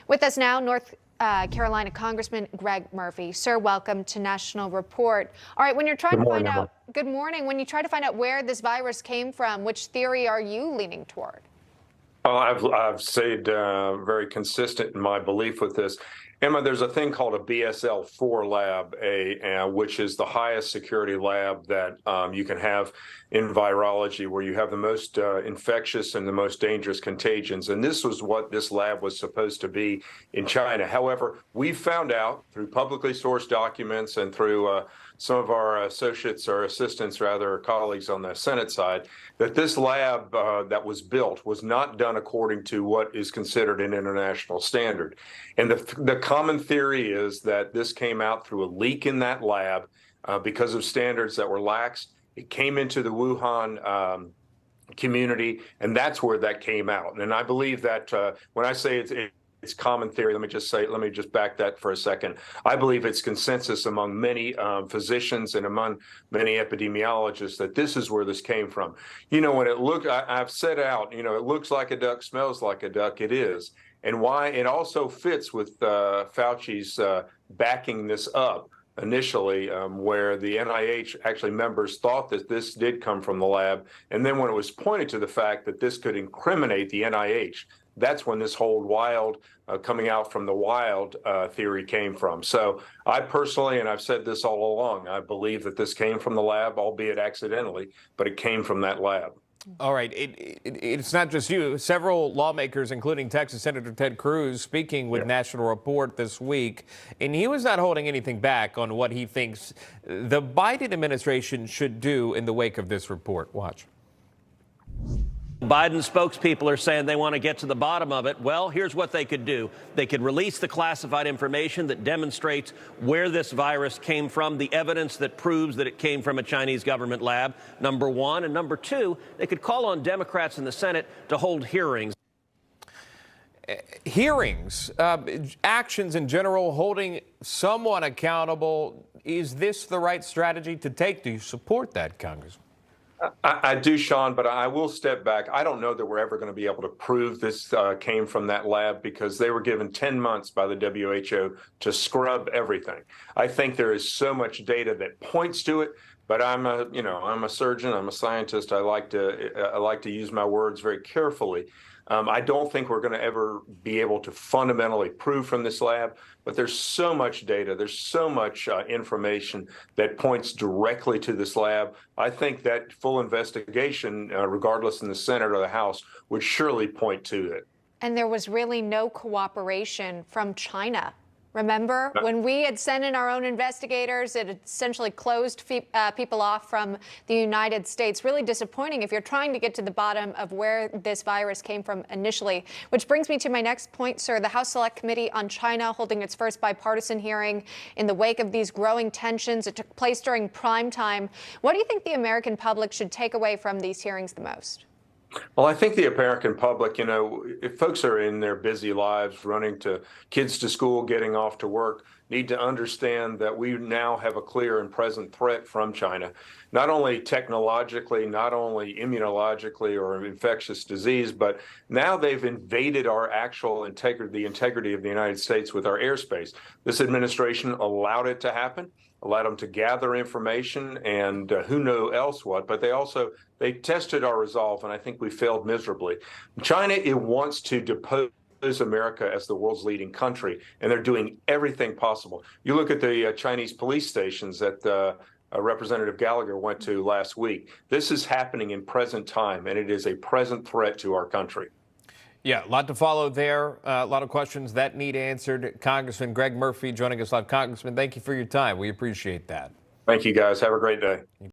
With us now, North Carolina Congressman Greg Murphy. Sir, welcome to National Report. All right, when you're trying to find out, good morning, when you try to find out where this virus came from, which theory are you leaning toward? Oh, I've stayed very consistent in my belief with this. Emma, there's a thing called a BSL-4 lab, which is the highest security lab that you can have in virology, where you have the most infectious and the most dangerous contagions. And this was what this lab was supposed to be in China. However, we found out through publicly sourced documents and through some of our associates or assistants, rather, colleagues on the Senate side, that this lab that was built was not done according to what is considered an international standard. And the common theory is that this came out through a leak in that lab because of standards that were lax. It came into the Wuhan community, and that's where that came out. And I believe that when I say it's common theory, let me just back that for a second. I believe it's consensus among many physicians and among many epidemiologists that this is where this came from. You know, when I've set out, you know, it looks like a duck, smells like a duck, it is. And why it also fits with Fauci's backing this up initially, where the NIH actually members thought that this did come from the lab. And then when it was pointed to the fact that this could incriminate the NIH, that's when this whole wild coming out from the wild theory came from. So I personally, and I've said this all along, I believe that this came from the lab, albeit accidentally, but it came from that lab. All right. It's not just you. Several lawmakers, including Texas Senator Ted Cruz, speaking with National Report this week, and he was not holding anything back on what he thinks the Biden administration should do in the wake of this report. Watch. Biden spokespeople are saying they want to get to the bottom of it. Well, here's what they could do. They could release the classified information that demonstrates where this virus came from, the evidence that proves that it came from a Chinese government lab, number one. And number two, they could call on Democrats in the Senate to hold hearings. Hearings, actions in general, holding someone accountable. Is this the right strategy to take? Do you support that, Congressman? I do, Sean, but I will step back. I don't know that we're ever going to be able to prove this came from that lab, because they were given 10 months by the WHO to scrub everything. I think there is so much data that points to it, but I'm a surgeon, I'm a scientist. I like to use my words very carefully. I don't think we're going to ever be able to fundamentally prove from this lab, but there's so much data, there's so much information that points directly to this lab. I think that full investigation, regardless in the Senate or the House, would surely point to it. And there was really no cooperation from China. Remember, when we had sent in our own investigators, it essentially closed people off from the United States. Really disappointing if you're trying to get to the bottom of where this virus came from initially. Which brings me to my next point, sir. The House Select Committee on China holding its first bipartisan hearing in the wake of these growing tensions. It took place during prime time. What do you think the American public should take away from these hearings the most? Well, I think the American public, you know, if folks are in their busy lives, running kids to school, getting off to work, need to understand that we now have a clear and present threat from China, not only technologically, not only immunologically or infectious disease, but now they've invaded our actual integrity, the integrity of the United States with our airspace. This administration allowed it to happen, allowed them to gather information and who knows else what, but they tested our resolve, and I think we failed miserably. China, it wants to depose America as the world's leading country, and they're doing everything possible. You look at the Chinese police stations that Representative Gallagher went to last week. This is happening in present time, and it is a present threat to our country. Yeah, a lot to follow there. A lot of questions that need answered. Congressman Greg Murphy joining us live. Congressman, thank you for your time. We appreciate that. Thank you, guys. Have a great day.